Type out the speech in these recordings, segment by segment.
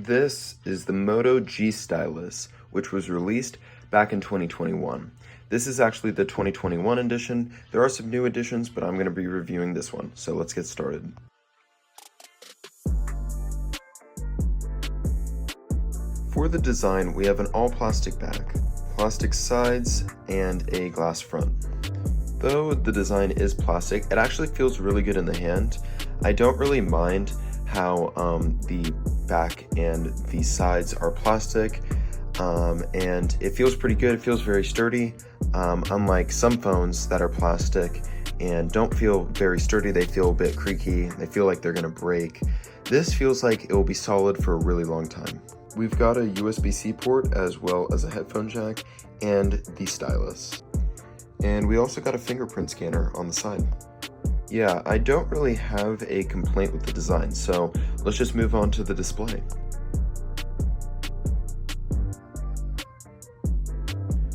This is the Moto G Stylus, which was released back in 2021. This is actually the 2021 edition. There are some new editions, but I'm going to be reviewing this one, so let's get started. For the design, we have an all-plastic back, plastic sides, and a glass front. Though the design is plastic, it actually feels really good in the hand. I don't really mind how the back and the sides are plastic, and it feels pretty good. It feels very sturdy, unlike some phones that are plastic and don't feel very sturdy. They feel a bit creaky. They feel like they're gonna break. This feels like it will be solid for a really long time. We've got a USB-C port as well as a headphone jack and the stylus. And we also got a fingerprint scanner on the side. Yeah, I don't really have a complaint with the design, so let's just move on to the display.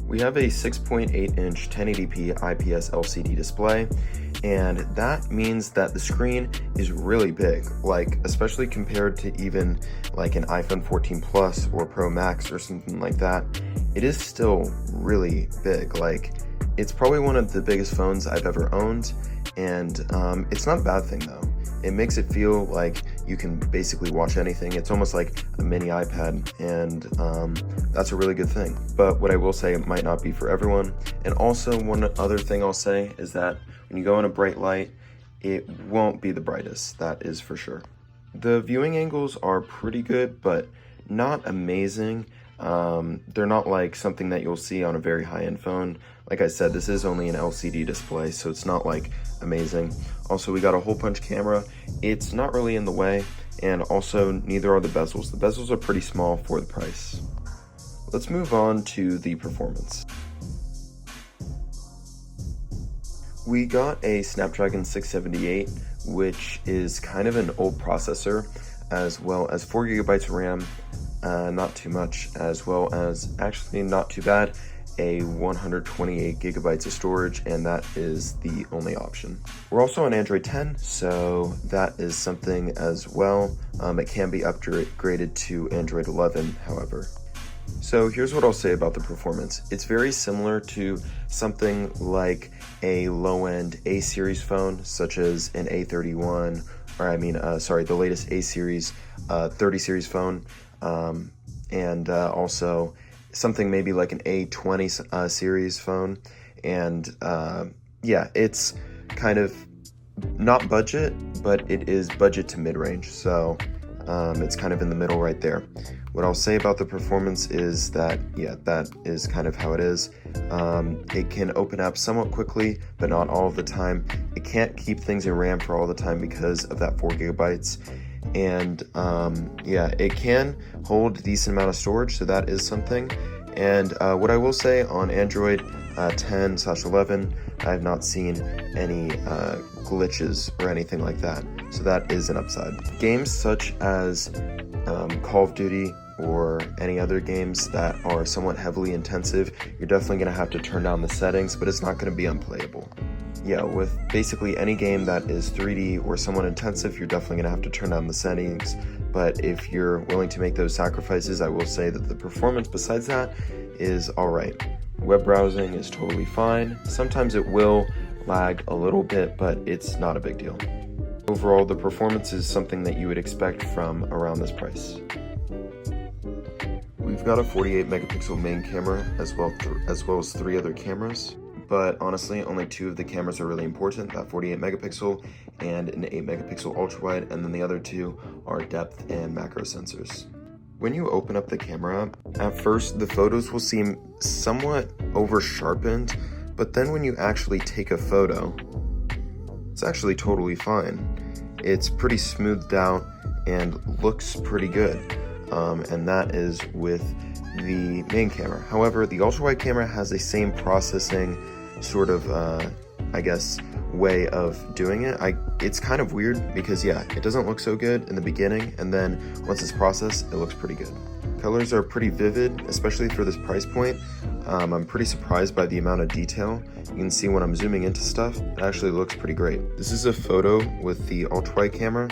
We have a 6.8-inch 1080p IPS LCD display, and that means that the screen is really big, like especially compared to even like an iPhone 14 Plus or Pro Max or something like that. It is still really big. Like, it's probably one of the biggest phones I've ever owned, and it's not a bad thing though. It makes it feel like you can basically watch anything. It's almost like a mini iPad, and that's a really good thing. But what I will say, it might not be for everyone. And also, one other thing I'll say is that when you go in a bright light, it won't be the brightest, that is for sure. The viewing angles are pretty good, but not amazing. They're not like something that you'll see on a very high-end phone. Like I said, this is only an LCD display, so it's not like amazing. Also, we got a hole punch camera. It's not really in the way, and also neither are the bezels. The bezels are pretty small for the price. Let's move on to the performance. We got a Snapdragon 678, which is kind of an old processor, as well as 4 GB RAM, not too much, as well as, actually not too bad, a 128 GB of storage, and that is the only option. We're also on Android 10, so that is something as well. It can be upgraded to Android 11, however. So here's what I'll say about the performance. It's very similar to something like a low-end A-series phone, such as an A31, or the latest A-series 30 series phone, and also something maybe like an A20 series phone. And yeah, it's kind of not budget, but it is budget to mid-range, so it's kind of in the middle right there. What I'll say about the performance is that, yeah, that is kind of how it is. It can open up somewhat quickly, but not all of the time. It can't keep things in RAM for all the time because of that 4 GB. And yeah, it can hold a decent amount of storage, so that is something. And what I will say on Android 10/11, I have not seen any glitches or anything like that, so that is an upside. Games such as Call of Duty or any other games that are somewhat heavily intensive, you're definitely going to have to turn down the settings, but it's not going to be unplayable. Yeah, with basically any game that is 3D or somewhat intensive, you're definitely going to have to turn down the settings. But if you're willing to make those sacrifices, I will say that the performance besides that is alright. Web browsing is totally fine. Sometimes it will lag a little bit, but it's not a big deal. Overall, the performance is something that you would expect from around this price. We've got a 48 megapixel main camera as well as 3 other cameras. But honestly, only 2 of the cameras are really important, that 48 megapixel and an 8 megapixel ultra wide, and then the other 2 are depth and macro sensors. When you open up the camera, at first the photos will seem somewhat over sharpened, but then when you actually take a photo, it's actually totally fine. It's pretty smoothed out and looks pretty good, and that is with the main camera. However, the ultra wide camera has the same processing sort of I guess way of doing it. It's kind of weird because, yeah, it doesn't look so good in the beginning, and then once it's processed, it looks pretty good. Colors are pretty vivid, especially for this price point. I'm pretty surprised by the amount of detail. You can see when I'm zooming into stuff, it actually looks pretty great. This is a photo with the ultra wide camera,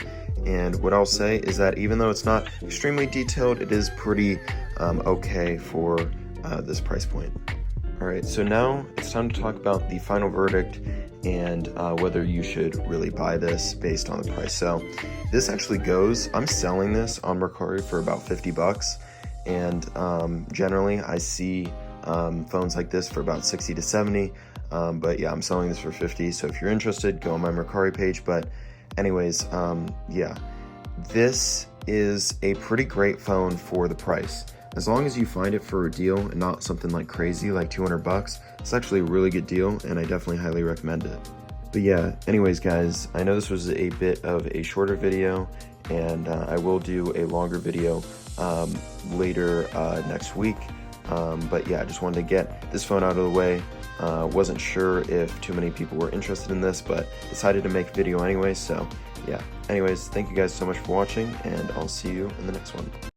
And what I'll say is that even though it's not extremely detailed, it is pretty okay for this price point. Alright, so now it's time to talk about the final verdict and whether you should really buy this based on the price. So this actually goes, I'm selling this on Mercari for about 50 bucks, and generally I see phones like this for about 60 to 70, but yeah, I'm selling this for 50, so if you're interested, go on my Mercari page. But anyways, yeah, this is a pretty great phone for the price. As long as you find it for a deal and not something like crazy like 200 bucks, it's actually a really good deal, and I definitely highly recommend it. But yeah, anyways guys, I know this was a bit of a shorter video, and I will do a longer video later next week. But yeah, I just wanted to get this phone out of the way. Wasn't sure if too many people were interested in this, but decided to make a video anyway, so yeah. Anyways, thank you guys so much for watching, and I'll see you in the next one.